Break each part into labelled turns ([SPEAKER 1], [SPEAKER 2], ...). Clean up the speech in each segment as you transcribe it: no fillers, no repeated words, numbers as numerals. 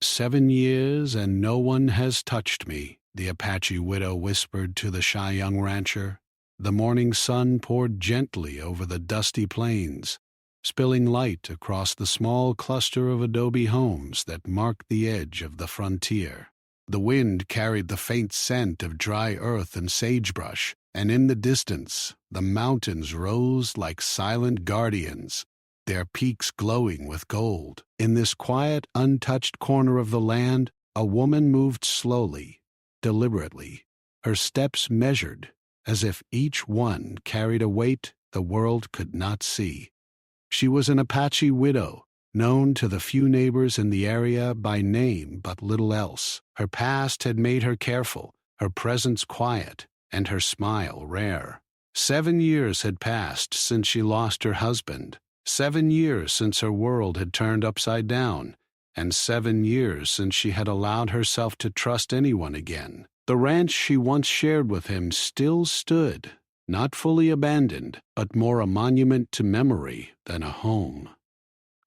[SPEAKER 1] "7 years and no one has touched me," the Apache widow whispered to the shy young rancher. The morning sun poured gently over the dusty plains, spilling light across the small cluster of adobe homes that marked the edge of the frontier. The wind carried the faint scent of dry earth and sagebrush, and in the distance the mountains rose like silent guardians, their peaks glowing with gold. In this quiet, untouched corner of the land, a woman moved slowly, deliberately, her steps measured, as if each one carried a weight the world could not see. She was an Apache widow, known to the few neighbors in the area by name but little else. Her past had made her careful, her presence quiet, and her smile rare. 7 years had passed since she lost her husband, 7 years since her world had turned upside down, and 7 years since she had allowed herself to trust anyone again. The ranch she once shared with him still stood, not fully abandoned, but more a monument to memory than a home.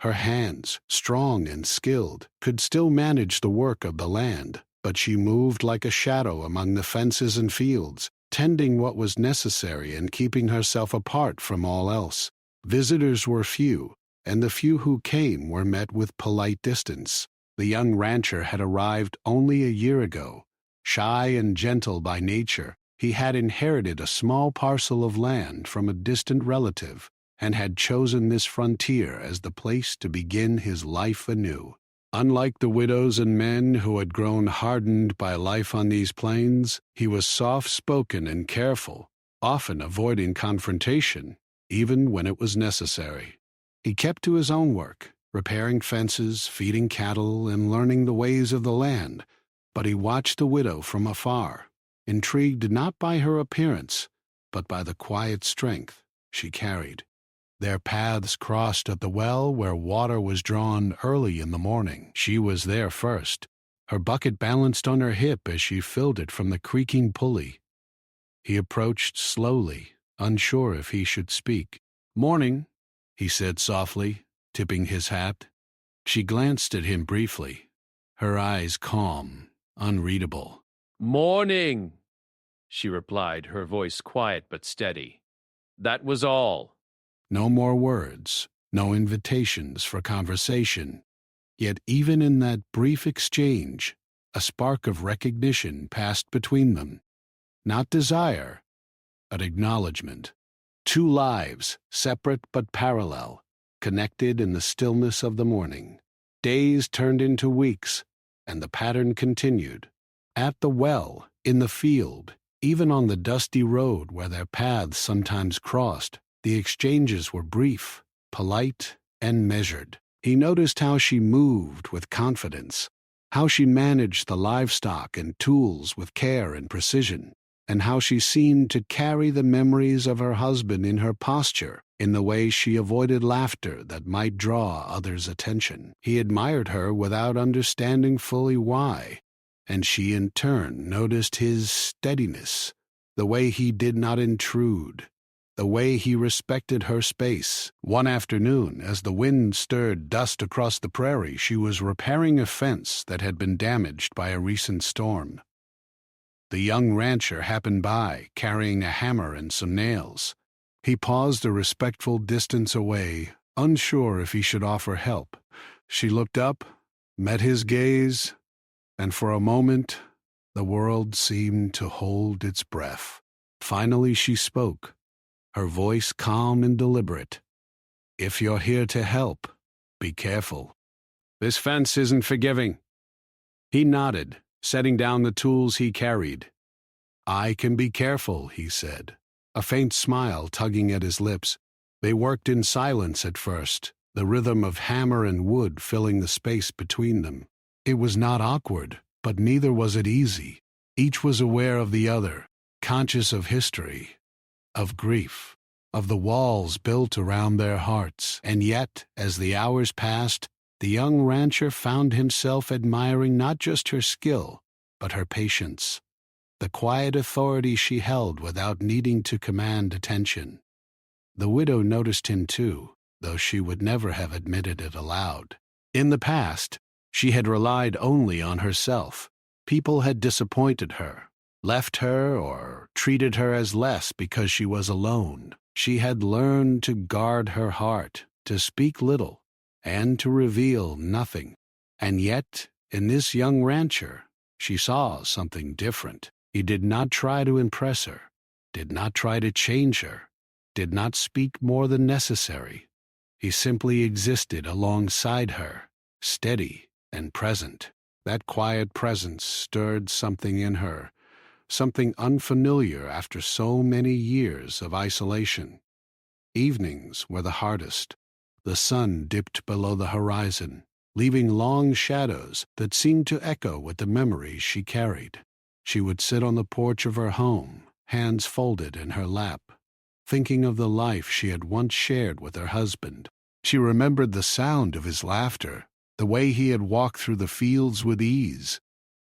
[SPEAKER 1] Her hands, strong and skilled, could still manage the work of the land, but she moved like a shadow among the fences and fields, tending what was necessary and keeping herself apart from all else. Visitors were few, and the few who came were met with polite distance. The young rancher had arrived only a year ago. Shy and gentle by nature, he had inherited a small parcel of land from a distant relative and had chosen this frontier as the place to begin his life anew. Unlike the widows and men who had grown hardened by life on these plains, he was soft-spoken and careful, often avoiding confrontation, even when it was necessary. He kept to his own work, repairing fences, feeding cattle, and learning the ways of the land, but he watched the widow from afar, intrigued not by her appearance, but by the quiet strength she carried. Their paths crossed at the well where water was drawn early in the morning. She was there first, her bucket balanced on her hip as she filled it from the creaking pulley. He approached slowly, unsure if he should speak. "Morning," he said softly, tipping his hat. She glanced at him briefly, her eyes calm, unreadable.
[SPEAKER 2] "Morning," she replied, her voice quiet but steady. That was all.
[SPEAKER 1] No more words, no invitations for conversation. Yet even in that brief exchange, a spark of recognition passed between them. Not desire, but acknowledgement. Two lives, separate but parallel, connected in the stillness of the morning. Days turned into weeks, and the pattern continued. At the well, in the field, even on the dusty road where their paths sometimes crossed, the exchanges were brief, polite, and measured. He noticed how she moved with confidence, how she managed the livestock and tools with care and precision, and how she seemed to carry the memories of her husband in her posture, in the way she avoided laughter that might draw others' attention. He admired her without understanding fully why, and she in turn noticed his steadiness, the way he did not intrude, the way he respected her space. One afternoon, as the wind stirred dust across the prairie, she was repairing a fence that had been damaged by a recent storm. The young rancher happened by, carrying a hammer and some nails. He paused a respectful distance away, unsure if he should offer help. She looked up, met his gaze, and for a moment the world seemed to hold its breath. Finally she spoke, her voice calm and deliberate. "If you're here to help, be careful. This fence isn't forgiving." He nodded, setting down the tools he carried. "I can be careful," he said, a faint smile tugging at his lips. They worked in silence at first, the rhythm of hammer and wood filling the space between them. It was not awkward, but neither was it easy. Each was aware of the other, conscious of history, of grief, of the walls built around their hearts. And yet, as the hours passed, the young rancher found himself admiring not just her skill, but her patience, the quiet authority she held without needing to command attention. The widow noticed him too, though she would never have admitted it aloud. In the past, She had relied only on herself. People had disappointed her, left her, or treated her as less because she was alone. She had learned to guard her heart, to speak little, and to reveal nothing. And yet, in this young rancher, she saw something different. He did not try to impress her, did not try to change her, did not speak more than necessary. He simply existed alongside her, steady and present. That quiet presence stirred something in her, something unfamiliar after so many years of isolation. Evenings were the hardest. The sun dipped below the horizon, leaving long shadows that seemed to echo with the memories she carried. She would sit on the porch of her home, hands folded in her lap, thinking of the life she had once shared with her husband. She remembered the sound of his laughter, the way he had walked through the fields with ease,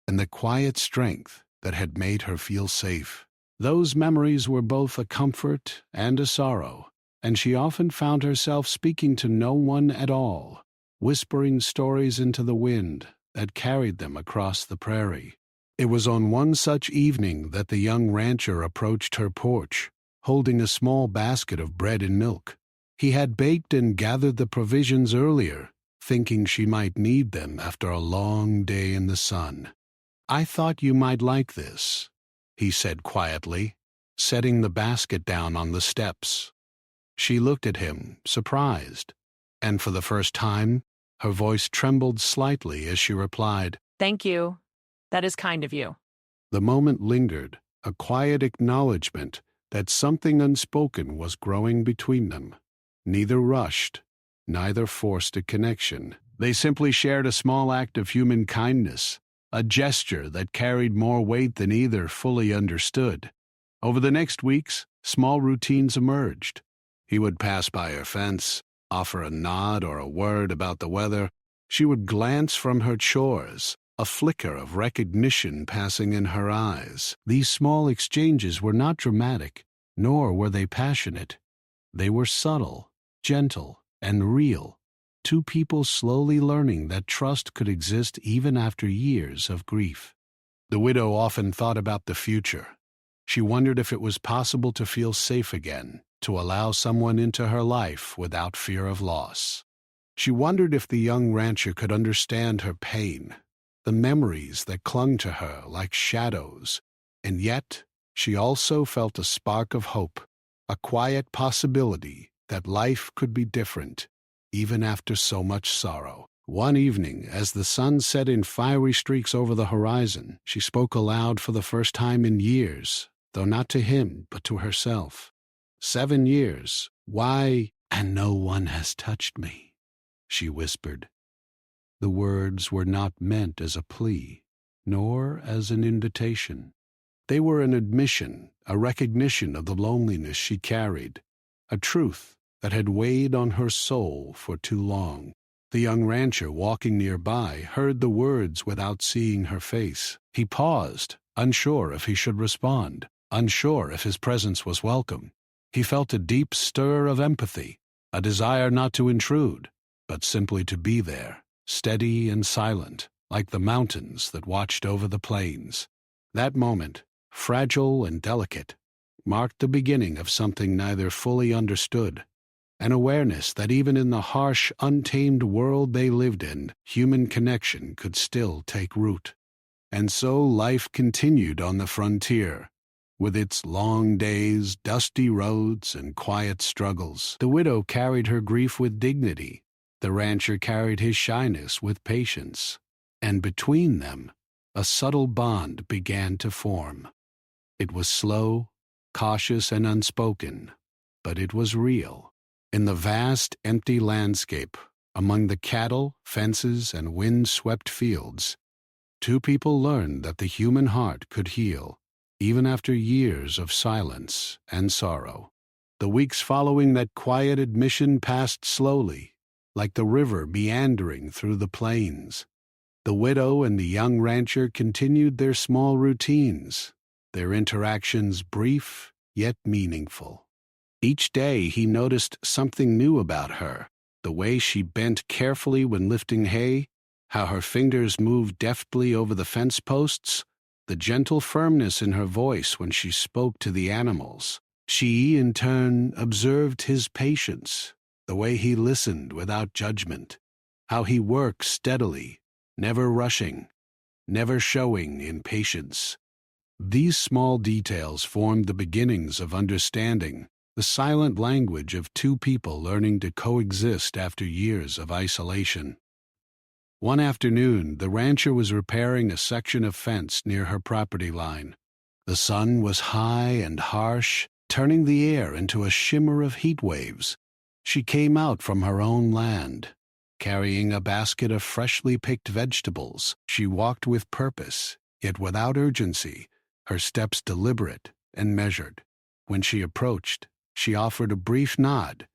[SPEAKER 1] and the quiet strength that had made her feel safe. Those memories were both a comfort and a sorrow, and she often found herself speaking to no one at all, whispering stories into the wind that carried them across the prairie. It was on one such evening that the young rancher approached her porch, holding a small basket of bread and milk. He had baked and gathered the provisions earlier, thinking she might need them after a long day in the sun. "I thought you might like this," he said quietly, setting the basket down on the steps. She looked at him, surprised, and for the first time, her voice trembled slightly as she replied,
[SPEAKER 3] "Thank you. That is kind of you."
[SPEAKER 1] The moment lingered, a quiet acknowledgement that something unspoken was growing between them. Neither rushed, neither forced a connection. They simply shared a small act of human kindness, a gesture that carried more weight than either fully understood. Over the next weeks, small routines emerged. He would pass by her fence, offer a nod or a word about the weather. She would glance from her chores, a flicker of recognition passing in her eyes. These small exchanges were not dramatic, nor were they passionate. They were subtle, gentle, and real. Two people slowly learning that trust could exist even after years of grief. The widow often thought about the future. She wondered if it was possible to feel safe again, to allow someone into her life without fear of loss. She wondered if the young rancher could understand her pain, the memories that clung to her like shadows, and yet she also felt a spark of hope, a quiet possibility that life could be different, even after so much sorrow. One evening, as the sun set in fiery streaks over the horizon, she spoke aloud for the first time in years, though not to him, but to herself. 7 years. Why, and no one has touched me, she whispered. The words were not meant as a plea, nor as an invitation. They were an admission, a recognition of the loneliness she carried, a truth that had weighed on her soul for too long. The young rancher walking nearby heard the words without seeing her face. He paused, unsure if he should respond, unsure if his presence was welcome. He felt a deep stir of empathy, a desire not to intrude, but simply to be there, steady and silent, like the mountains that watched over the plains. That moment, fragile and delicate, marked the beginning of something neither fully understood, an awareness that even in the harsh, untamed world they lived in, human connection could still take root. And so life continued on the frontier, with its long days, dusty roads, and quiet struggles. The widow carried her grief with dignity. The rancher carried his shyness with patience. And between them, a subtle bond began to form. It was slow, cautious, and unspoken, but it was real. In the vast, empty landscape, among the cattle, fences, and wind-swept fields, two people learned that the human heart could heal, even after years of silence and sorrow. The weeks following that quiet admission passed slowly, like the river meandering through the plains. The widow and the young rancher continued their small routines, their interactions brief yet meaningful. Each day he noticed something new about her, the way she bent carefully when lifting hay, how her fingers moved deftly over the fence posts, the gentle firmness in her voice when she spoke to the animals. She, in turn, observed his patience, the way he listened without judgment, how he worked steadily, never rushing, never showing impatience. These small details formed the beginnings of understanding, the silent language of two people learning to coexist after years of isolation. One afternoon, the rancher was repairing a section of fence near her property line. The sun was high and harsh, turning the air into a shimmer of heat waves. She came out from her own land, carrying a basket of freshly picked vegetables. She walked with purpose, yet without urgency, her steps deliberate and measured. When she approached, she offered a brief nod,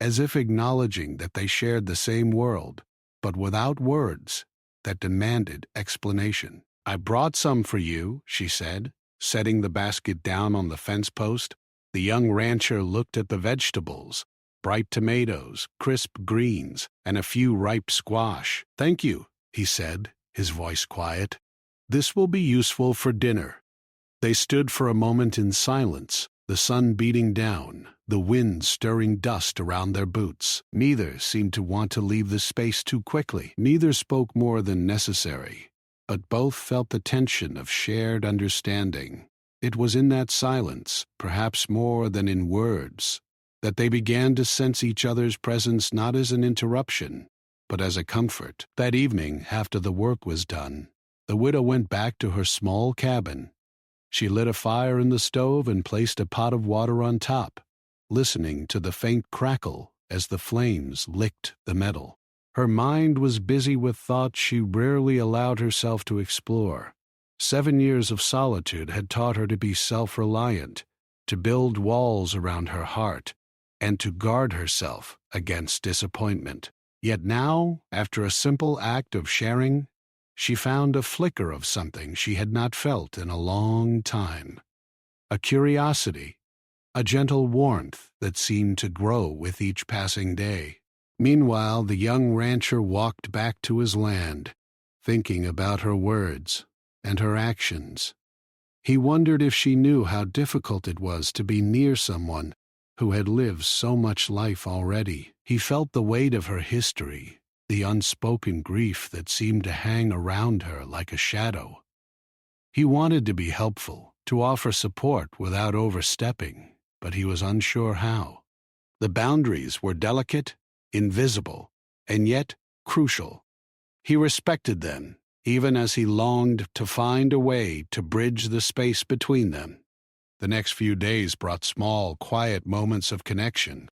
[SPEAKER 1] as if acknowledging that they shared the same world, but without words that demanded explanation. "I brought some for you," she said, setting the basket down on the fence post. The young rancher looked at the vegetables, bright tomatoes, crisp greens, and a few ripe squash. "Thank you," he said, his voice quiet. "This will be useful for dinner." They stood for a moment in silence, the sun beating down, the wind stirring dust around their boots. Neither seemed to want to leave the space too quickly. Neither spoke more than necessary, but both felt the tension of shared understanding. It was in that silence, perhaps more than in words, that they began to sense each other's presence not as an interruption, but as a comfort. That evening, after the work was done, the widow went back to her small cabin. She lit a fire in the stove and placed a pot of water on top, listening to the faint crackle as the flames licked the metal. Her mind was busy with thoughts she rarely allowed herself to explore. 7 years of solitude had taught her to be self-reliant, to build walls around her heart, and to guard herself against disappointment. Yet now, after a simple act of sharing, she found a flicker of something she had not felt in a long time. A curiosity, a gentle warmth that seemed to grow with each passing day. Meanwhile, the young rancher walked back to his land, thinking about her words and her actions. He wondered if she knew how difficult it was to be near someone who had lived so much life already. He felt the weight of her history, the unspoken grief that seemed to hang around her like a shadow. He wanted to be helpful, to offer support without overstepping, but he was unsure how. The boundaries were delicate, invisible, and yet crucial. He respected them, even as he longed to find a way to bridge the space between them. The next few days brought small, quiet moments of connection.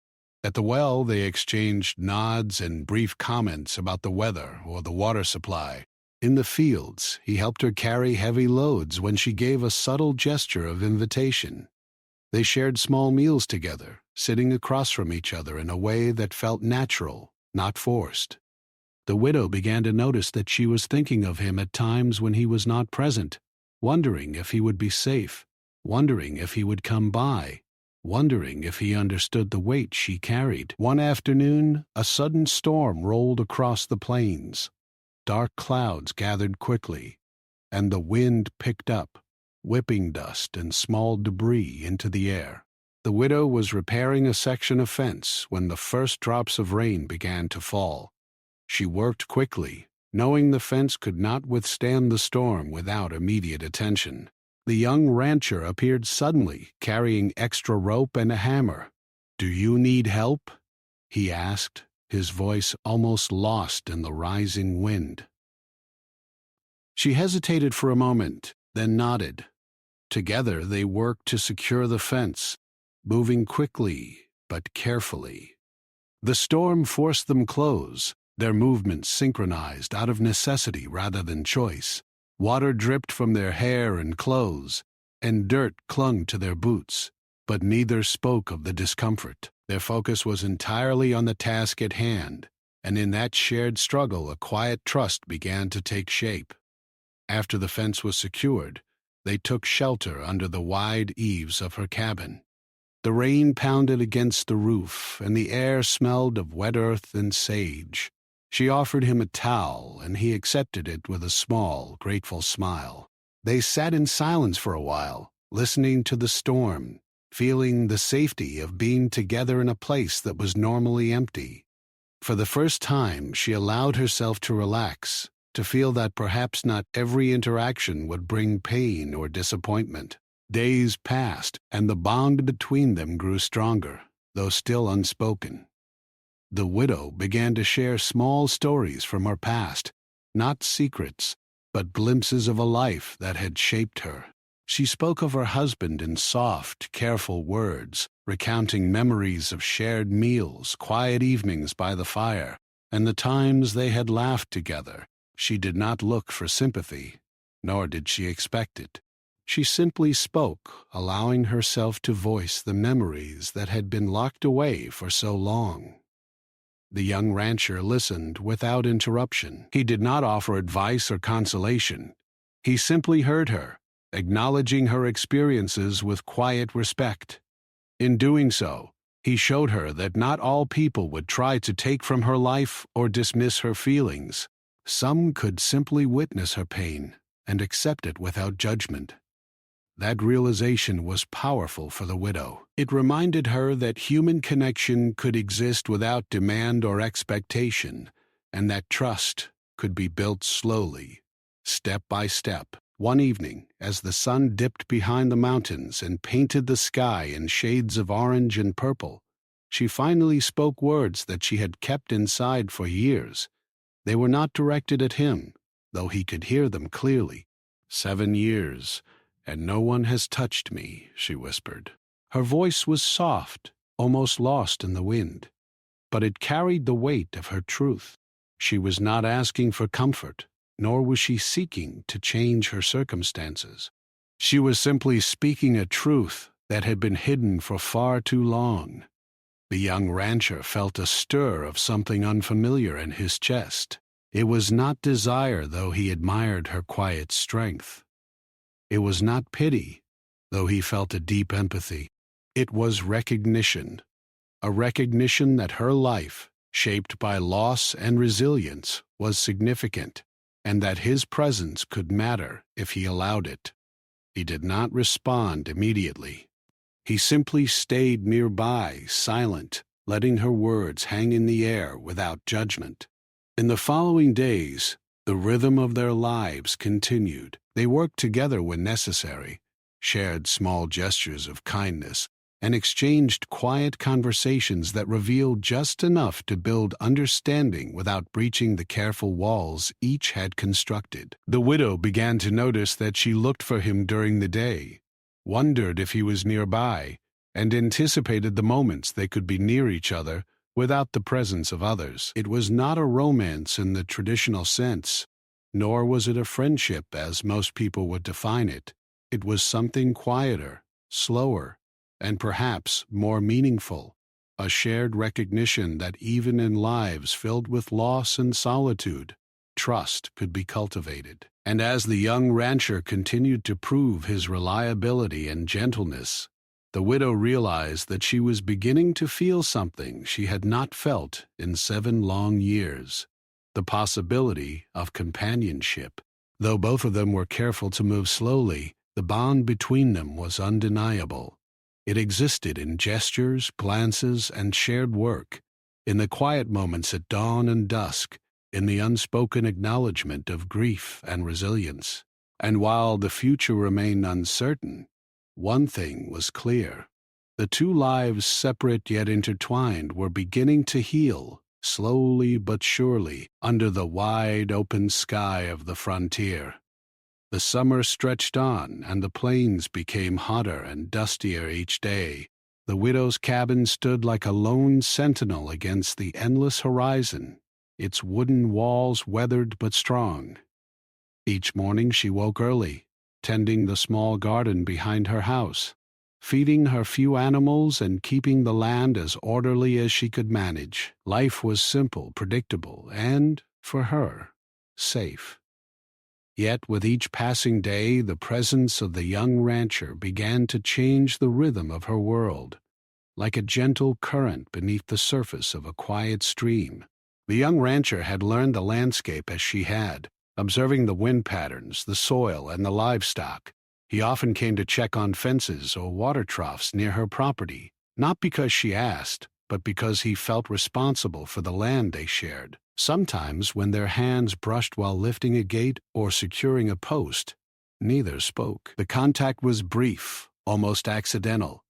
[SPEAKER 1] At the well, they exchanged nods and brief comments about the weather or the water supply. In the fields, he helped her carry heavy loads when she gave a subtle gesture of invitation. They shared small meals together, sitting across from each other in a way that felt natural, not forced. The widow began to notice that she was thinking of him at times when he was not present, wondering if he would be safe, wondering if he would come by, wondering if he understood the weight she carried. One afternoon, a sudden storm rolled across the plains. Dark clouds gathered quickly, and the wind picked up, whipping dust and small debris into the air. The widow was repairing a section of fence when the first drops of rain began to fall. She worked quickly, knowing the fence could not withstand the storm without immediate attention. The young rancher appeared suddenly, carrying extra rope and a hammer. "Do you need help?" he asked, his voice almost lost in the rising wind. She hesitated for a moment, then nodded. Together they worked to secure the fence, moving quickly but carefully. The storm forced them close, their movements synchronized out of necessity rather than choice. Water dripped from their hair and clothes, and dirt clung to their boots, but neither spoke of the discomfort. Their focus was entirely on the task at hand, and in that shared struggle a quiet trust began to take shape. After the fence was secured, they took shelter under the wide eaves of her cabin. The rain pounded against the roof, and the air smelled of wet earth and sage. She offered him a towel, and he accepted it with a small, grateful smile. They sat in silence for a while, listening to the storm, feeling the safety of being together in a place that was normally empty. For the first time, she allowed herself to relax, to feel that perhaps not every interaction would bring pain or disappointment. Days passed, and the bond between them grew stronger, though still unspoken. The widow began to share small stories from her past, not secrets, but glimpses of a life that had shaped her. She spoke of her husband in soft, careful words, recounting memories of shared meals, quiet evenings by the fire, and the times they had laughed together. She did not look for sympathy, nor did she expect it. She simply spoke, allowing herself to voice the memories that had been locked away for so long. The young rancher listened without interruption. He did not offer advice or consolation. He simply heard her, acknowledging her experiences with quiet respect. In doing so, he showed her that not all people would try to take from her life or dismiss her feelings. Some could simply witness her pain and accept it without judgment. That realization was powerful for the widow. It reminded her that human connection could exist without demand or expectation, and that trust could be built slowly, step by step. One evening, as the sun dipped behind the mountains and painted the sky in shades of orange and purple, she finally spoke words that she had kept inside for years. They were not directed at him, though he could hear them clearly. 7 years, and no one has touched me, she whispered. Her voice was soft, almost lost in the wind, but it carried the weight of her truth. She was not asking for comfort, nor was she seeking to change her circumstances. She was simply speaking a truth that had been hidden for far too long. The young rancher felt a stir of something unfamiliar in his chest. It was not desire, though he admired her quiet strength. It was not pity, though he felt a deep empathy. It was recognition, a recognition that her life, shaped by loss and resilience, was significant, and that his presence could matter if he allowed it. He did not respond immediately. He simply stayed nearby, silent, letting her words hang in the air without judgment. In the following days, the rhythm of their lives continued. They worked together when necessary, shared small gestures of kindness, and exchanged quiet conversations that revealed just enough to build understanding without breaching the careful walls each had constructed. The widow began to notice that she looked for him during the day, wondered if he was nearby, and anticipated the moments they could be near each other without the presence of others. It was not a romance in the traditional sense, nor was it a friendship as most people would define it. It was something quieter, slower, and perhaps more meaningful, a shared recognition that even in lives filled with loss and solitude, trust could be cultivated. And as the young rancher continued to prove his reliability and gentleness, the widow realized that she was beginning to feel something she had not felt in 7 long years, the possibility of companionship. Though both of them were careful to move slowly, the bond between them was undeniable. It existed in gestures, glances, and shared work, in the quiet moments at dawn and dusk, in the unspoken acknowledgement of grief and resilience. And while the future remained uncertain, one thing was clear. The two lives, separate yet intertwined, were beginning to heal, slowly but surely, under the wide open sky of the frontier. The summer stretched on, and the plains became hotter and dustier each day. The widow's cabin stood like a lone sentinel against the endless horizon, its wooden walls weathered but strong. Each morning she woke early, tending the small garden behind her house, feeding her few animals and keeping the land as orderly as she could manage. Life was simple, predictable, and, for her, safe. Yet with each passing day, the presence of the young rancher began to change the rhythm of her world. Like a gentle current beneath the surface of a quiet stream, The young rancher had learned the landscape as she had, observing the wind patterns, the soil, and the livestock. He often came to check on fences or water troughs near her property, not because she asked, but because he felt responsible for the land they shared. Sometimes, when their hands brushed while lifting a gate or securing a post, neither spoke. The contact was brief, almost accidental,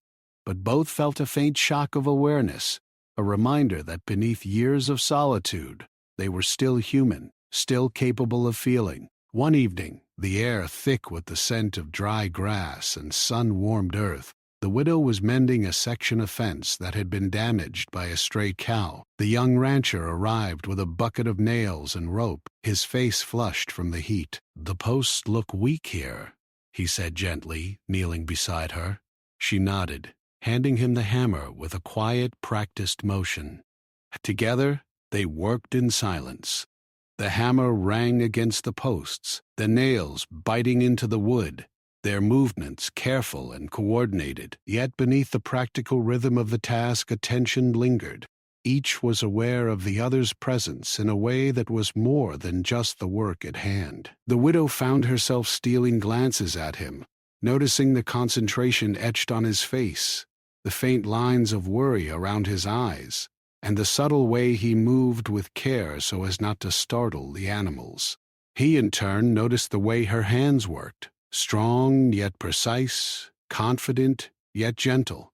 [SPEAKER 1] but both felt a faint shock of awareness, a reminder that beneath years of solitude, they were still human, still capable of feeling. One evening, the air thick with the scent of dry grass and sun-warmed earth, the widow was mending a section of fence that had been damaged by a stray cow. The young rancher arrived with a bucket of nails and rope, his face flushed from the heat. "The posts look weak here," he said gently, kneeling beside her. She nodded, handing him the hammer with a quiet, practiced motion. Together, they worked in silence. The hammer rang against the posts, the nails biting into the wood, their movements careful and coordinated. Yet beneath the practical rhythm of the task, a tension lingered. Each was aware of the other's presence in a way that was more than just the work at hand. The widow found herself stealing glances at him, noticing the concentration etched on his face, the faint lines of worry around his eyes, and the subtle way he moved with care so as not to startle the animals. He, in turn, noticed the way her hands worked, strong yet precise, confident yet gentle.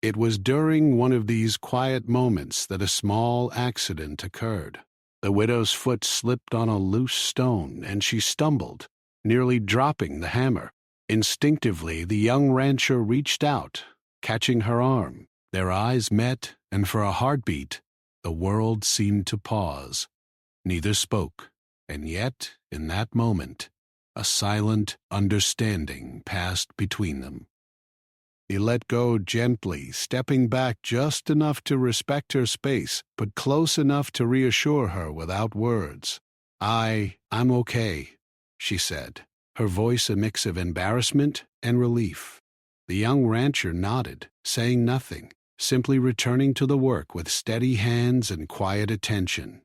[SPEAKER 1] It was during one of these quiet moments that a small accident occurred. The widow's foot slipped on a loose stone, and she stumbled, nearly dropping the hammer. Instinctively, the young rancher reached out, catching her arm. Their eyes met, and for a heartbeat, the world seemed to pause. Neither spoke, and yet, in that moment, a silent understanding passed between them. He let go gently, stepping back just enough to respect her space, but close enough to reassure her without words. I'm okay," she said, her voice a mix of embarrassment and relief. The young rancher nodded, saying nothing, simply returning to the work with steady hands and quiet attention.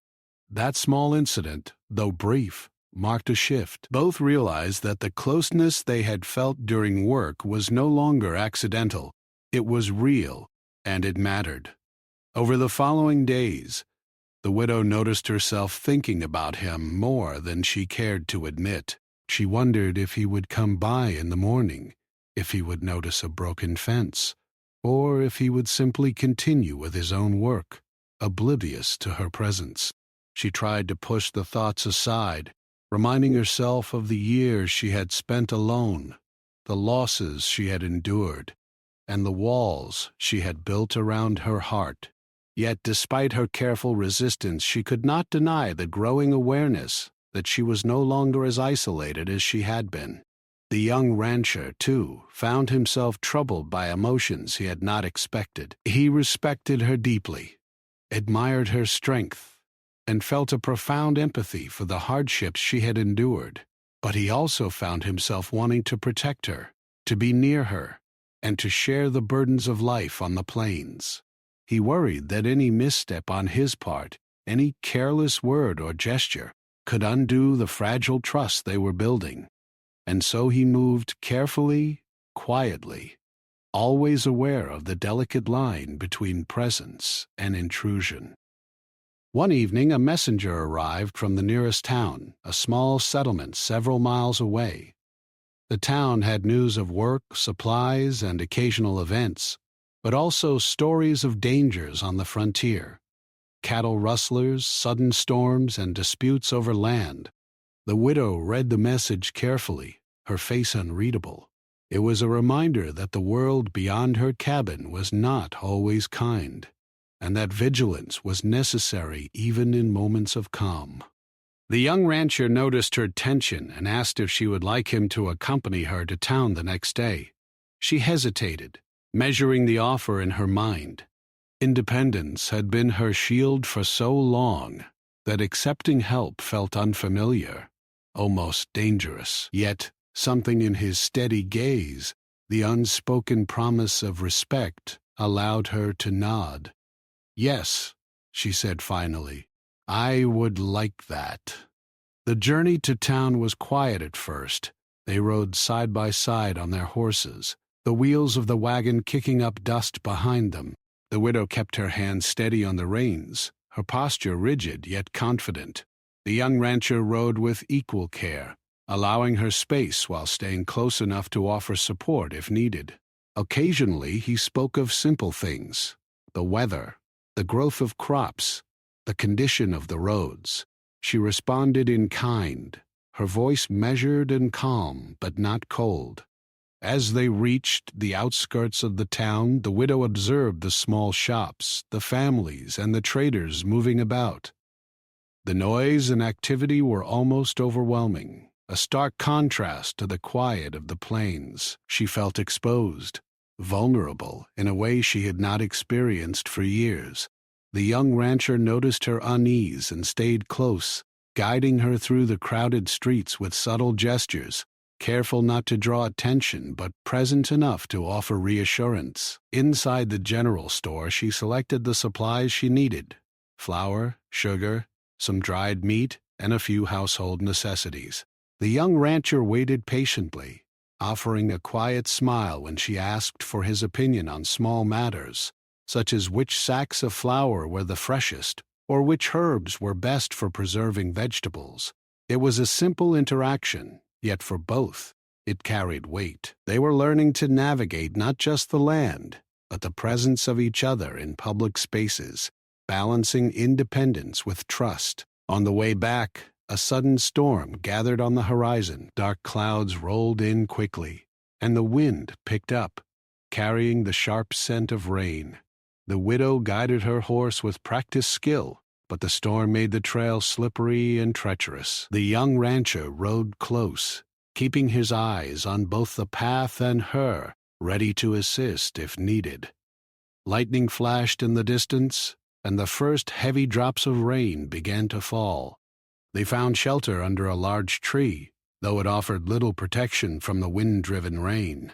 [SPEAKER 1] That small incident, though brief, marked a shift. Both realized that the closeness they had felt during work was no longer accidental. It was real, and it mattered. Over the following days, the widow noticed herself thinking about him more than she cared to admit. She wondered if he would come by in the morning, if he would notice a broken fence, or if he would simply continue with his own work, oblivious to her presence. She tried to push the thoughts aside, reminding herself of the years she had spent alone, the losses she had endured, and the walls she had built around her heart. Yet, despite her careful resistance, she could not deny the growing awareness that she was no longer as isolated as she had been. The young rancher, too, found himself troubled by emotions he had not expected. He respected her deeply, admired her strength, and felt a profound empathy for the hardships she had endured. But he also found himself wanting to protect her, to be near her, and to share the burdens of life on the plains. He worried that any misstep on his part, any careless word or gesture, could undo the fragile trust they were building. And so he moved carefully, quietly, always aware of the delicate line between presence and intrusion. One evening, a messenger arrived from the nearest town, a small settlement several miles away. The town had news of work, supplies, and occasional events, but also stories of dangers on the frontier, cattle rustlers, sudden storms, and disputes over land. The widow read the message carefully, her face unreadable. It was a reminder that the world beyond her cabin was not always kind, and that vigilance was necessary even in moments of calm. The young rancher noticed her tension and asked if she would like him to accompany her to town the next day. She hesitated, measuring the offer in her mind. Independence had been her shield for so long that accepting help felt unfamiliar, almost dangerous. Yet, something in his steady gaze, the unspoken promise of respect, allowed her to nod. "Yes," she said finally, I would like that. The journey to town was quiet at first. They rode side by side on their horses, the wheels of the wagon kicking up dust behind them. The widow kept her hand steady on the reins, her posture rigid yet confident. The young rancher rode with equal care, allowing her space while staying close enough to offer support if needed. Occasionally, he spoke of simple things: the weather, the growth of crops, the condition of the roads. She responded in kind, her voice measured and calm, but not cold. As they reached the outskirts of the town, the widow observed the small shops, the families, and the traders moving about. The noise and activity were almost overwhelming, a stark contrast to the quiet of the plains. She felt exposed, vulnerable in a way she had not experienced for years. The young rancher noticed her unease and stayed close, guiding her through the crowded streets with subtle gestures, careful not to draw attention but present enough to offer reassurance. Inside the general store, she selected the supplies she needed: flour, sugar, some dried meat, and a few household necessities. The young rancher waited patiently, offering a quiet smile when she asked for his opinion on small matters, such as which sacks of flour were the freshest, or which herbs were best for preserving vegetables. It was a simple interaction, yet for both, it carried weight. They were learning to navigate not just the land, but the presence of each other in public spaces, balancing independence with trust. On the way back, a sudden storm gathered on the horizon. Dark clouds rolled in quickly, and the wind picked up, carrying the sharp scent of rain. The widow guided her horse with practiced skill, but the storm made the trail slippery and treacherous. The young rancher rode close, keeping his eyes on both the path and her, ready to assist if needed. Lightning flashed in the distance, and the first heavy drops of rain began to fall. They found shelter under a large tree, though it offered little protection from the wind-driven rain.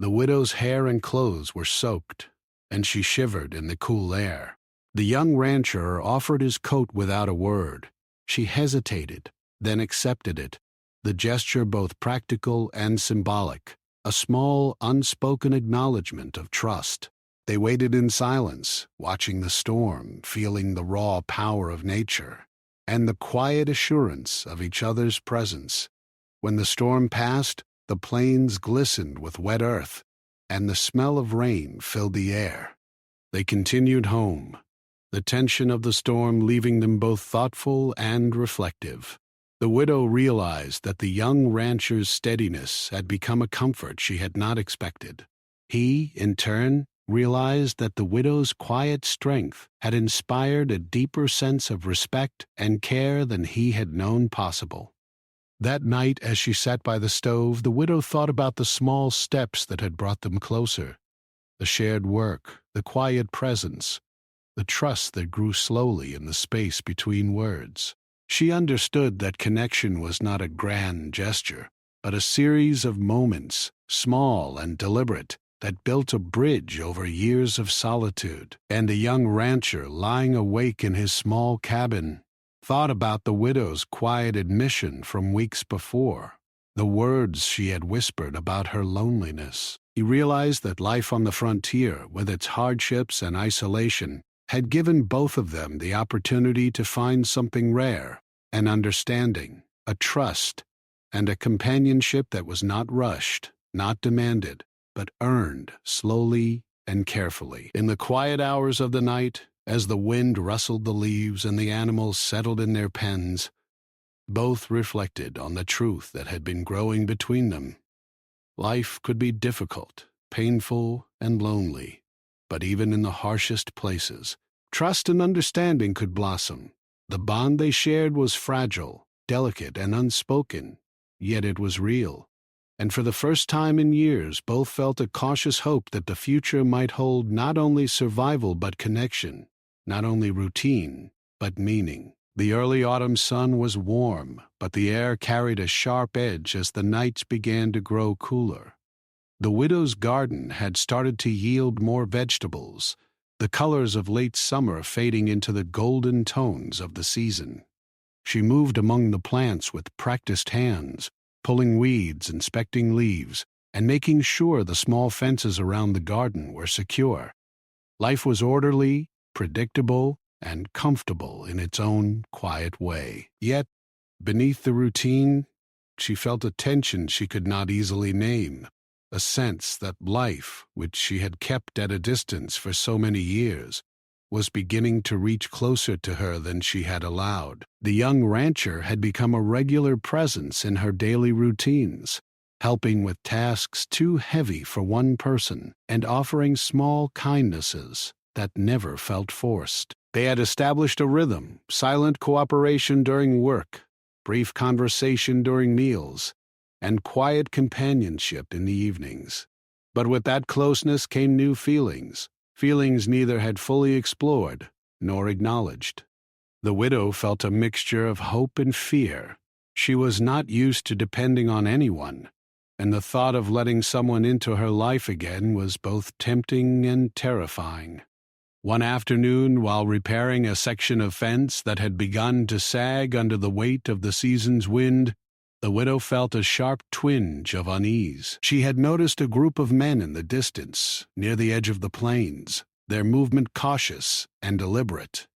[SPEAKER 1] The widow's hair and clothes were soaked, and she shivered in the cool air. The young rancher offered his coat without a word. She hesitated, then accepted it, the gesture both practical and symbolic, a small, unspoken acknowledgement of trust. They waited in silence, watching the storm, feeling the raw power of nature, and the quiet assurance of each other's presence. When the storm passed, the plains glistened with wet earth, and the smell of rain filled the air. They continued home, the tension of the storm leaving them both thoughtful and reflective. The widow realized that the young rancher's steadiness had become a comfort she had not expected. He, in turn, realized that the widow's quiet strength had inspired a deeper sense of respect and care than he had known possible. That night, as she sat by the stove, the widow thought about the small steps that had brought them closer: the shared work, the quiet presence, the trust that grew slowly in the space between words. She understood that connection was not a grand gesture, but a series of moments, small and deliberate, that built a bridge over years of solitude. And the young rancher, lying awake in his small cabin, thought about the widow's quiet admission from weeks before, the words she had whispered about her loneliness. He realized that life on the frontier, with its hardships and isolation, had given both of them the opportunity to find something rare: an understanding, a trust, and a companionship that was not rushed, not demanded, but earned slowly and carefully. In the quiet hours of the night, as the wind rustled the leaves and the animals settled in their pens, both reflected on the truth that had been growing between them. Life could be difficult, painful, and lonely, but even in the harshest places, trust and understanding could blossom. The bond they shared was fragile, delicate, and unspoken, yet it was real. And for the first time in years, both felt a cautious hope that the future might hold not only survival but connection, not only routine but meaning. The early autumn sun was warm, but the air carried a sharp edge as the nights began to grow cooler. The widow's garden had started to yield more vegetables, the colors of late summer fading into the golden tones of the season. She moved among the plants with practiced hands, pulling weeds, inspecting leaves, and making sure the small fences around the garden were secure. Life was orderly, predictable, and comfortable in its own quiet way. Yet, beneath the routine, she felt a tension she could not easily name, a sense that life, which she had kept at a distance for so many years, was beginning to reach closer to her than she had allowed. The young rancher had become a regular presence in her daily routines, helping with tasks too heavy for one person and offering small kindnesses that never felt forced. They had established a rhythm: silent cooperation during work, brief conversation during meals, and quiet companionship in the evenings. But with that closeness came new feelings neither had fully explored nor acknowledged. The widow felt a mixture of hope and fear. She was not used to depending on anyone, and the thought of letting someone into her life again was both tempting and terrifying. One afternoon, while repairing a section of fence that had begun to sag under the weight of the season's wind, the widow felt a sharp twinge of unease. She had noticed a group of men in the distance, near the edge of the plains, their movement cautious and deliberate.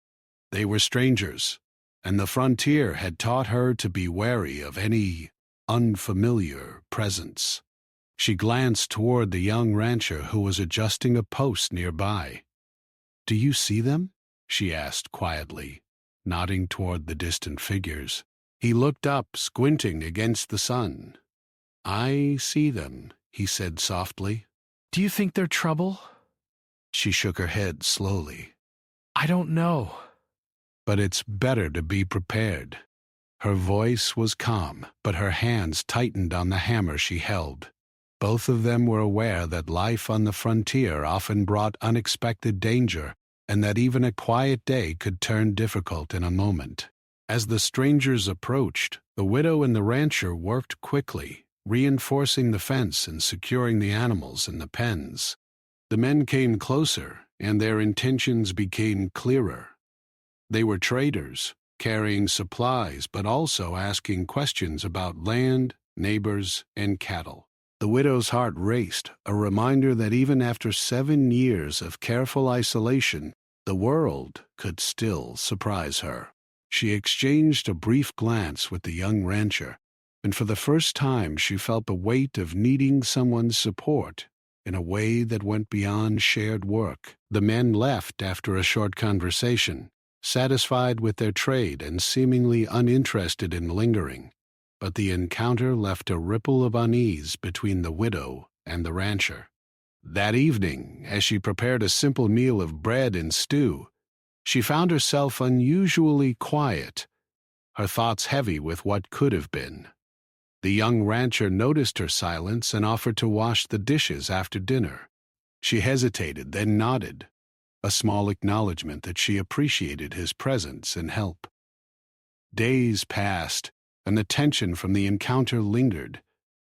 [SPEAKER 1] They were strangers, and the frontier had taught her to be wary of any unfamiliar presence. She glanced toward the young rancher who was adjusting a post nearby. "Do you see them?" she asked quietly, nodding toward the distant figures. He looked up, squinting against the sun. "I see them," he said softly.
[SPEAKER 4] "Do you think they're trouble?"
[SPEAKER 1] She shook her head slowly.
[SPEAKER 4] "I don't know."
[SPEAKER 1] "But it's better to be prepared." Her voice was calm, but her hands tightened on the hammer she held. Both of them were aware that life on the frontier often brought unexpected danger, and that even a quiet day could turn difficult in a moment. As the strangers approached, the widow and the rancher worked quickly, reinforcing the fence and securing the animals in the pens. The men came closer, and their intentions became clearer. They were traders, carrying supplies but also asking questions about land, neighbors, and cattle. The widow's heart raced, a reminder that even after 7 years of careful isolation, the world could still surprise her. She exchanged a brief glance with the young rancher, and for the first time she felt the weight of needing someone's support in a way that went beyond shared work. The men left after a short conversation, satisfied with their trade and seemingly uninterested in lingering, but the encounter left a ripple of unease between the widow and the rancher. That evening, as she prepared a simple meal of bread and stew, she found herself unusually quiet, her thoughts heavy with what could have been. The young rancher noticed her silence and offered to wash the dishes after dinner. She hesitated, then nodded, a small acknowledgement that she appreciated his presence and help. Days passed, and the tension from the encounter lingered,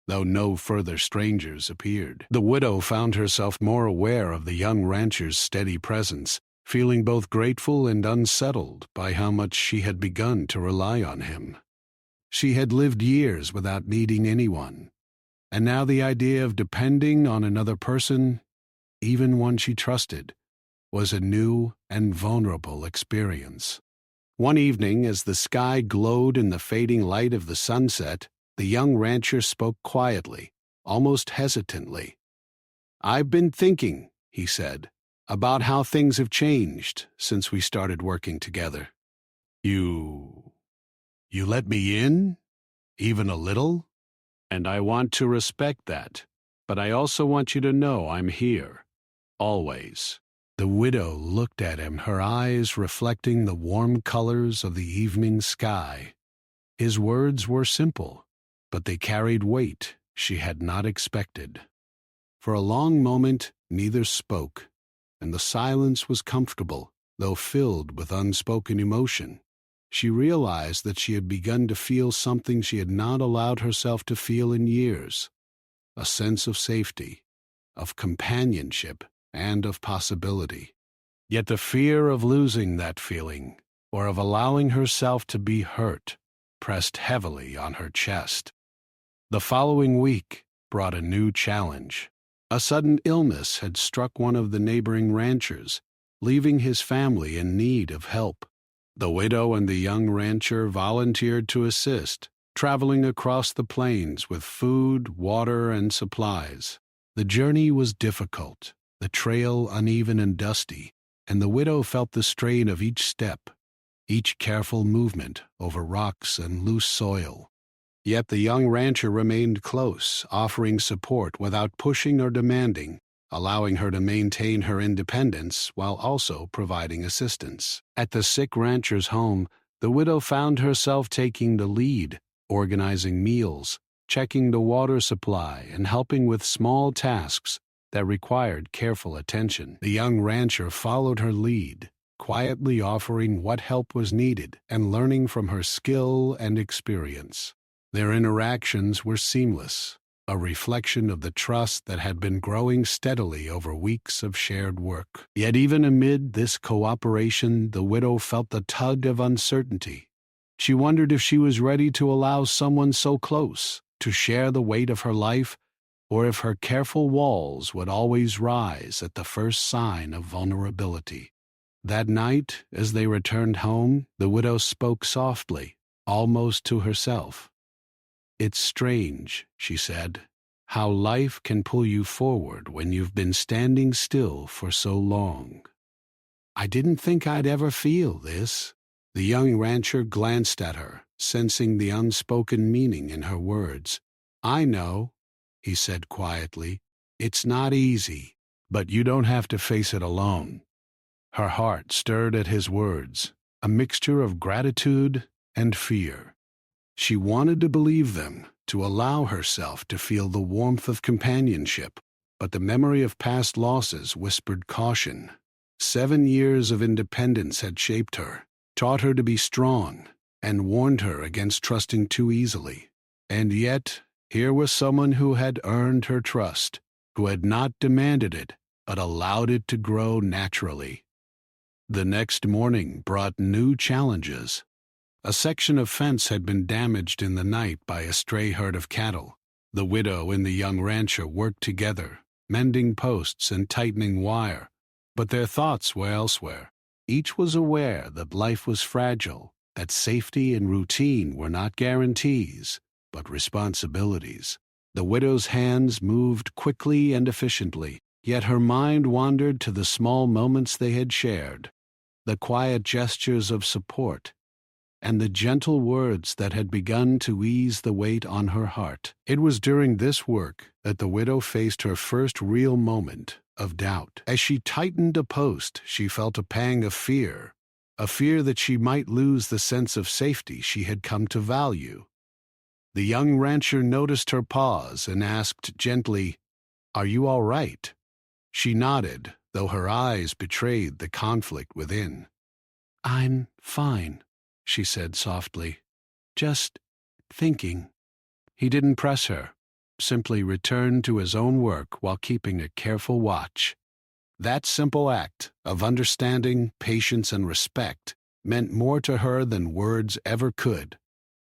[SPEAKER 1] though no further strangers appeared. The widow found herself more aware of the young rancher's steady presence, feeling both grateful and unsettled by how much she had begun to rely on him. She had lived years without needing anyone, and now the idea of depending on another person, even one she trusted, was a new and vulnerable experience. One evening, as the sky glowed in the fading light of the sunset, the young rancher spoke quietly, almost hesitantly. "I've been thinking," he said, "about how things have changed since we started working together." You let me in? Even a little? And I want to respect that, but I also want you to know I'm here. Always. The widow looked at him, her eyes reflecting the warm colors of the evening sky. His words were simple, but they carried weight she had not expected. For a long moment, neither spoke, and the silence was comfortable, though filled with unspoken emotion. She realized that she had begun to feel something she had not allowed herself to feel in years, a sense of safety, of companionship, and of possibility. Yet the fear of losing that feeling, or of allowing herself to be hurt, pressed heavily on her chest. The following week brought a new challenge. A sudden illness had struck one of the neighboring ranchers, leaving his family in need of help. The widow and the young rancher volunteered to assist, traveling across the plains with food, water, and supplies. The journey was difficult, the trail uneven and dusty, and the widow felt the strain of each step, each careful movement over rocks and loose soil. Yet the young rancher remained close, offering support without pushing or demanding, allowing her to maintain her independence while also providing assistance. At the sick rancher's home, the widow found herself taking the lead, organizing meals, checking the water supply, and helping with small tasks that required careful attention. The young rancher followed her lead, quietly offering what help was needed and learning from her skill and experience. Their interactions were seamless, a reflection of the trust that had been growing steadily over weeks of shared work. Yet even amid this cooperation, the widow felt the tug of uncertainty. She wondered if she was ready to allow someone so close to share the weight of her life, or if her careful walls would always rise at the first sign of vulnerability. That night, as they returned home, the widow spoke softly, almost to herself. "It's strange," she said, "how life can pull you forward when you've been standing still for so long. I didn't think I'd ever feel this." The young rancher glanced at her, sensing the unspoken meaning in her words. "I know," he said quietly. "It's not easy, but you don't have to face it alone." Her heart stirred at his words, a mixture of gratitude and fear. She wanted to believe them, to allow herself to feel the warmth of companionship, but the memory of past losses whispered caution. 7 years of independence had shaped her, taught her to be strong, and warned her against trusting too easily. And yet, here was someone who had earned her trust, who had not demanded it, but allowed it to grow naturally. The next morning brought new challenges. A section of fence had been damaged in the night by a stray herd of cattle. The widow and the young rancher worked together, mending posts and tightening wire, but their thoughts were elsewhere. Each was aware that life was fragile, that safety and routine were not guarantees, but responsibilities. The widow's hands moved quickly and efficiently, yet her mind wandered to the small moments they had shared, the quiet gestures of support, and the gentle words that had begun to ease the weight on her heart. It was during this work that the widow faced her first real moment of doubt. As she tightened a post, she felt a pang of fear, a fear that she might lose the sense of safety she had come to value. The young rancher noticed her pause and asked gently, "Are you all right?" She nodded, though her eyes betrayed the conflict within. "I'm fine," she said softly. "Just thinking." He didn't press her, simply returned to his own work while keeping a careful watch. That simple act of understanding, patience, and respect meant more to her than words ever could.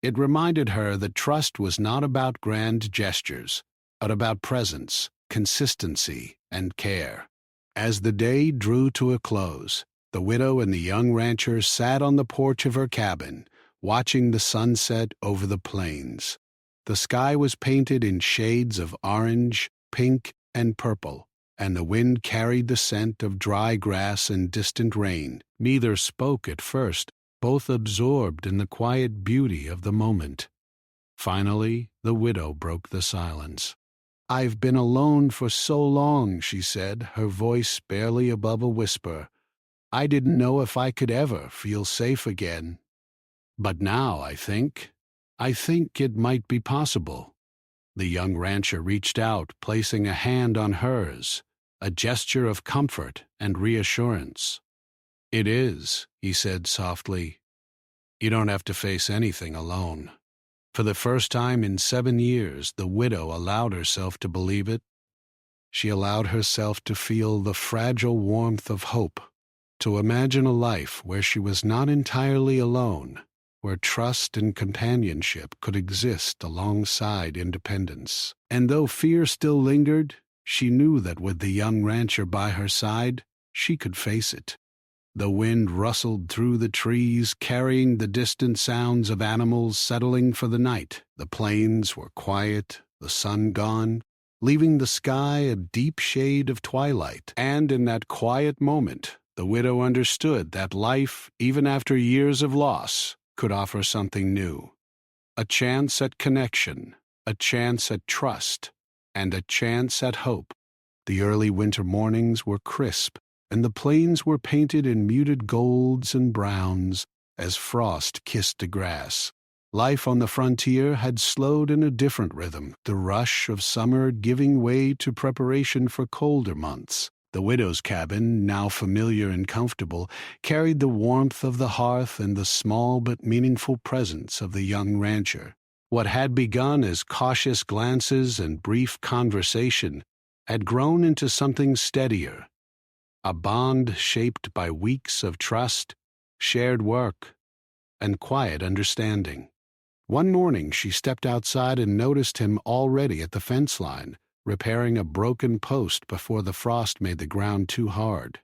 [SPEAKER 1] It reminded her that trust was not about grand gestures, but about presence, consistency, and care. As the day drew to a close, the widow and the young rancher sat on the porch of her cabin, watching the sunset over the plains. The sky was painted in shades of orange, pink, and purple, and the wind carried the scent of dry grass and distant rain. Neither spoke at first, both absorbed in the quiet beauty of the moment. Finally, the widow broke the silence. "I've been alone for so long," she said, her voice barely above a whisper. "I didn't know if I could ever feel safe again. But now I think it might be possible." The young rancher reached out, placing a hand on hers, a gesture of comfort and reassurance. "It is," he said softly. "You don't have to face anything alone." For the first time in 7 years, the widow allowed herself to believe it. She allowed herself to feel the fragile warmth of hope, to imagine a life where she was not entirely alone, where trust and companionship could exist alongside independence. And though fear still lingered, she knew that with the young rancher by her side, she could face it. The wind rustled through the trees, carrying the distant sounds of animals settling for the night. The plains were quiet, the sun gone, leaving the sky a deep shade of twilight. And in that quiet moment, the widow understood that life, even after years of loss, could offer something new. A chance at connection, a chance at trust, and a chance at hope. The early winter mornings were crisp, and the plains were painted in muted golds and browns as frost kissed the grass. Life on the frontier had slowed in a different rhythm, the rush of summer giving way to preparation for colder months. The widow's cabin, now familiar and comfortable, carried the warmth of the hearth and the small but meaningful presence of the young rancher. What had begun as cautious glances and brief conversation had grown into something steadier, a bond shaped by weeks of trust, shared work, and quiet understanding. One morning she stepped outside and noticed him already at the fence line, repairing a broken post before the frost made the ground too hard.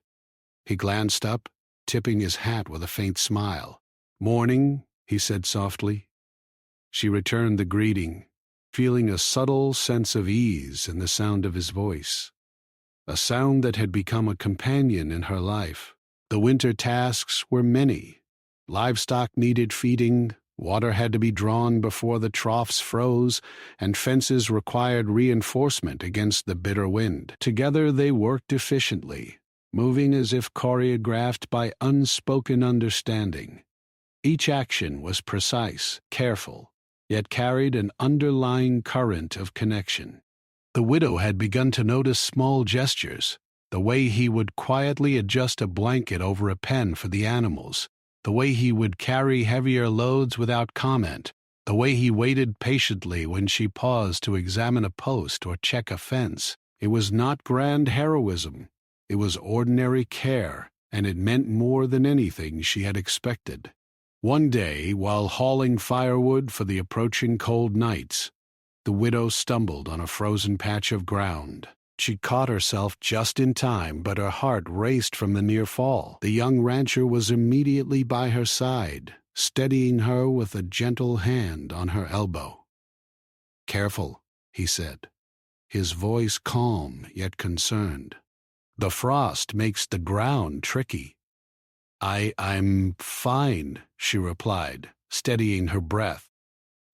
[SPEAKER 1] He glanced up, tipping his hat with a faint smile. "Morning," he said softly. She returned the greeting, feeling a subtle sense of ease in the sound of his voice, a sound that had become a companion in her life. The winter tasks were many. Livestock needed feeding, water had to be drawn before the troughs froze, and fences required reinforcement against the bitter wind. Together they worked efficiently, moving as if choreographed by unspoken understanding. Each action was precise, careful, yet carried an underlying current of connection. The widow had begun to notice small gestures, the way he would quietly adjust a blanket over a pen for the animals, the way he would carry heavier loads without comment, the way he waited patiently when she paused to examine a post or check a fence. It was not grand heroism. It was ordinary care, and it meant more than anything she had expected. One day, while hauling firewood for the approaching cold nights, the widow stumbled on a frozen patch of ground. She caught herself just in time, but her heart raced from the near fall. The young rancher was immediately by her side, steadying her with a gentle hand on her elbow. "Careful," he said, his voice calm yet concerned. "The frost makes the ground tricky." I'm fine," she replied, steadying her breath.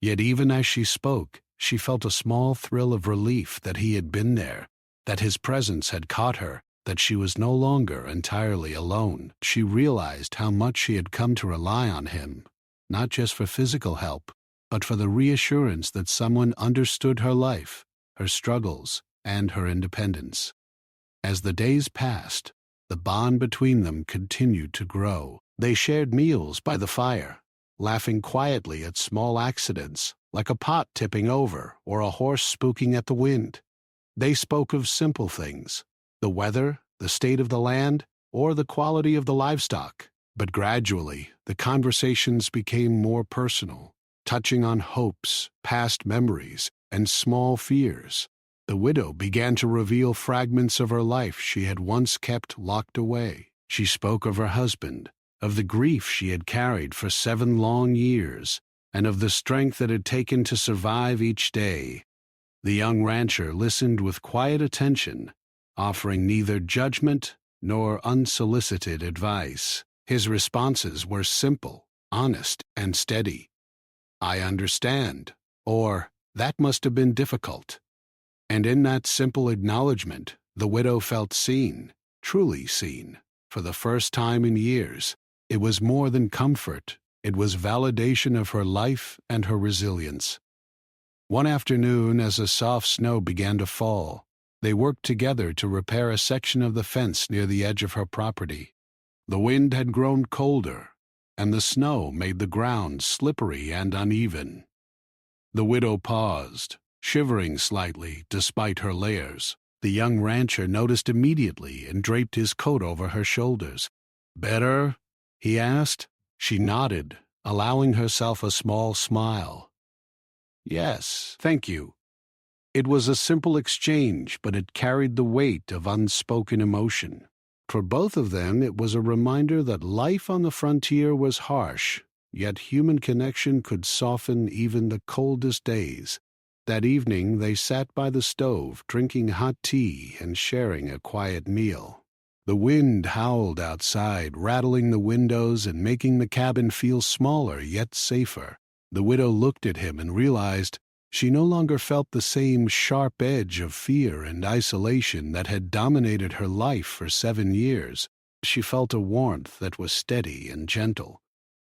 [SPEAKER 1] Yet even as she spoke, she felt a small thrill of relief that he had been there, that his presence had caught her, that she was no longer entirely alone. She realized how much she had come to rely on him, not just for physical help, but for the reassurance that someone understood her life, her struggles, and her independence. As the days passed, the bond between them continued to grow. They shared meals by the fire, laughing quietly at small accidents, like a pot tipping over or a horse spooking at the wind. They spoke of simple things, the weather, the state of the land, or the quality of the livestock. But gradually, the conversations became more personal, touching on hopes, past memories, and small fears. The widow began to reveal fragments of her life she had once kept locked away. She spoke of her husband, of the grief she had carried for 7 long years, and of the strength it had taken to survive each day. The young rancher listened with quiet attention, offering neither judgment nor unsolicited advice. His responses were simple, honest, and steady. "I understand," or "That must have been difficult." And in that simple acknowledgement, the widow felt seen, truly seen, for the first time in years. It was more than comfort. It was validation of her life and her resilience. One afternoon, as the soft snow began to fall, they worked together to repair a section of the fence near the edge of her property. The wind had grown colder, and the snow made the ground slippery and uneven. The widow paused, shivering slightly despite her layers. The young rancher noticed immediately and draped his coat over her shoulders. Better? He asked. She nodded, allowing herself a small smile. Yes, thank you. It was a simple exchange, but it carried the weight of unspoken emotion. For both of them, it was a reminder that life on the frontier was harsh, yet human connection could soften even the coldest days. That evening, they sat by the stove, drinking hot tea and sharing a quiet meal. The wind howled outside, rattling the windows and making the cabin feel smaller yet safer. The widow looked at him and realized she no longer felt the same sharp edge of fear and isolation that had dominated her life for 7 years. She felt a warmth that was steady and gentle,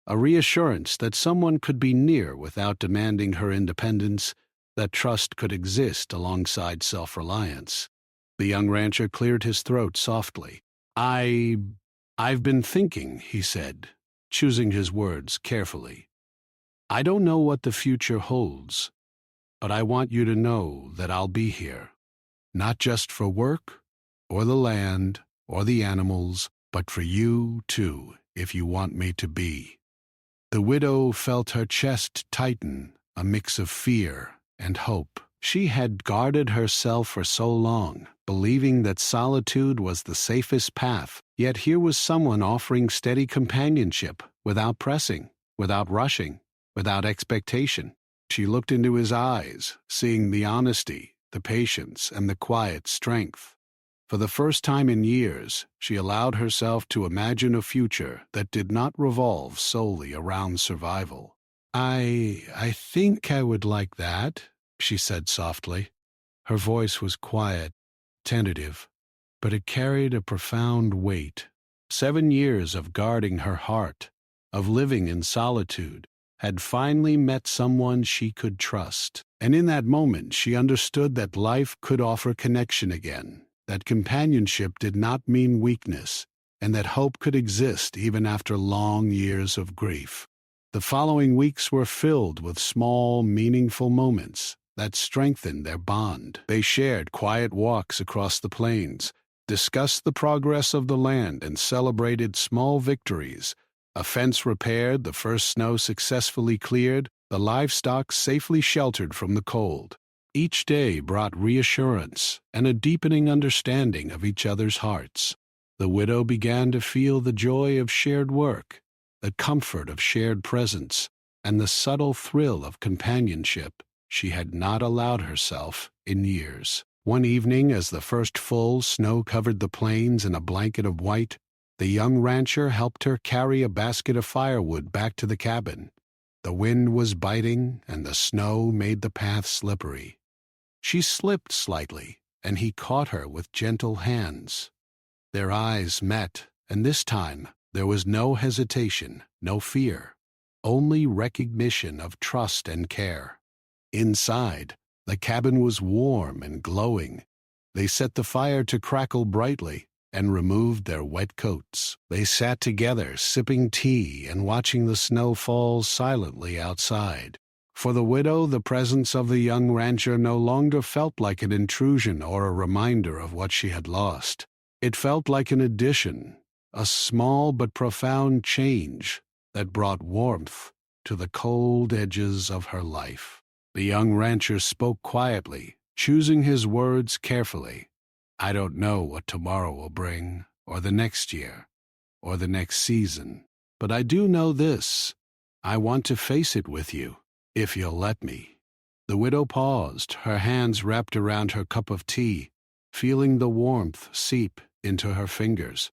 [SPEAKER 1] a reassurance that someone could be near without demanding her independence, that trust could exist alongside self-reliance. The young rancher cleared his throat softly. I've been thinking, he said, choosing his words carefully. I don't know what the future holds, but I want you to know that I'll be here, not just for work, or the land, or the animals, but for you, too, if you want me to be. The widow felt her chest tighten, a mix of fear and hope. She had guarded herself for so long, believing that solitude was the safest path, yet here was someone offering steady companionship, without pressing, without rushing, without expectation. She looked into his eyes, seeing the honesty, the patience, and the quiet strength. For the first time in years, she allowed herself to imagine a future that did not revolve solely around survival. I think I would like that, she said softly. Her voice was quiet, tentative, but it carried a profound weight. 7 years of guarding her heart, of living in solitude, had finally met someone she could trust. And in that moment, she understood that life could offer connection again, that companionship did not mean weakness, and that hope could exist even after long years of grief. The following weeks were filled with small, meaningful moments that strengthened their bond. They shared quiet walks across the plains, discussed the progress of the land, and celebrated small victories. A fence repaired, the first snow successfully cleared, the livestock safely sheltered from the cold. Each day brought reassurance and a deepening understanding of each other's hearts. The widow began to feel the joy of shared work, the comfort of shared presence, and the subtle thrill of companionship she had not allowed herself in years. One evening, as the first full snow covered the plains in a blanket of white, the young rancher helped her carry a basket of firewood back to the cabin. The wind was biting, and the snow made the path slippery. She slipped slightly, and he caught her with gentle hands. Their eyes met, and this time there was no hesitation, no fear, only recognition of trust and care. Inside, the cabin was warm and glowing. They set the fire to crackle brightly and removed their wet coats. They sat together, sipping tea and watching the snow fall silently outside. For the widow, the presence of the young rancher no longer felt like an intrusion or a reminder of what she had lost. It felt like an addition, a small but profound change that brought warmth to the cold edges of her life. The young rancher spoke quietly, choosing his words carefully. I don't know what tomorrow will bring, or the next year, or the next season, but I do know this. I want to face it with you, if you'll let me. The widow paused, her hands wrapped around her cup of tea, feeling the warmth seep into her fingers.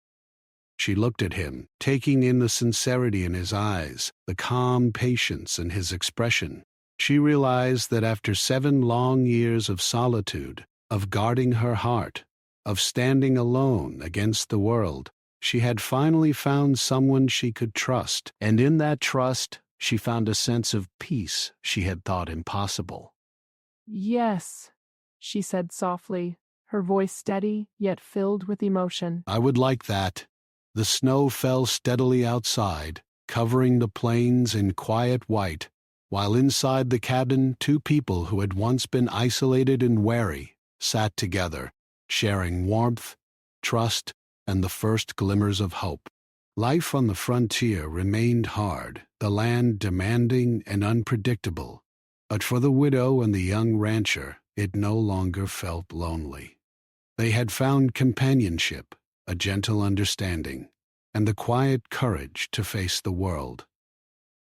[SPEAKER 1] She looked at him, taking in the sincerity in his eyes, the calm patience in his expression. She realized that after 7 long years of solitude, of guarding her heart, of standing alone against the world, she had finally found someone she could trust, and in that trust, she found a sense of peace she had thought impossible.
[SPEAKER 3] Yes, she said softly, her voice steady yet filled with emotion.
[SPEAKER 1] I would like that. The snow fell steadily outside, covering the plains in quiet white, while inside the cabin 2 people who had once been isolated and wary sat together, sharing warmth, trust, and the first glimmers of hope. Life on the frontier remained hard, the land demanding and unpredictable, but for the widow and the young rancher, it no longer felt lonely. They had found companionship, a gentle understanding, and the quiet courage to face the world.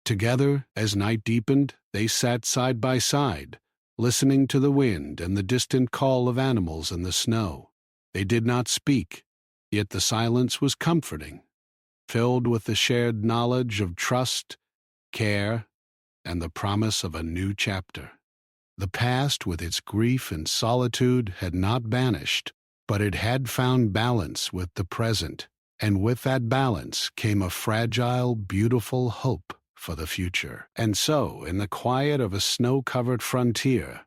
[SPEAKER 1] Together, as night deepened, they sat side by side, listening to the wind and the distant call of animals in the snow. They did not speak, yet the silence was comforting, filled with the shared knowledge of trust, care, and the promise of a new chapter. The past, with its grief and solitude, had not vanished, but it had found balance with the present, and with that balance came a fragile, beautiful hope for the future. And so, in the quiet of a snow-covered frontier,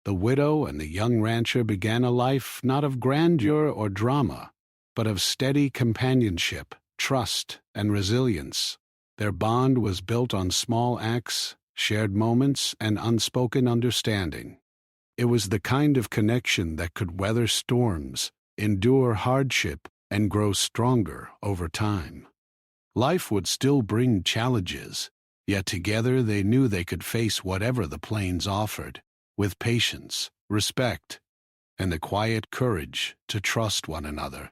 [SPEAKER 1] the widow and the young rancher began a life not of grandeur or drama, but of steady companionship, trust, and resilience. Their bond was built on small acts, shared moments, and unspoken understanding. It was the kind of connection that could weather storms, endure hardship, and grow stronger over time. Life would still bring challenges, yet together they knew they could face whatever the plains offered, with patience, respect, and the quiet courage to trust one another.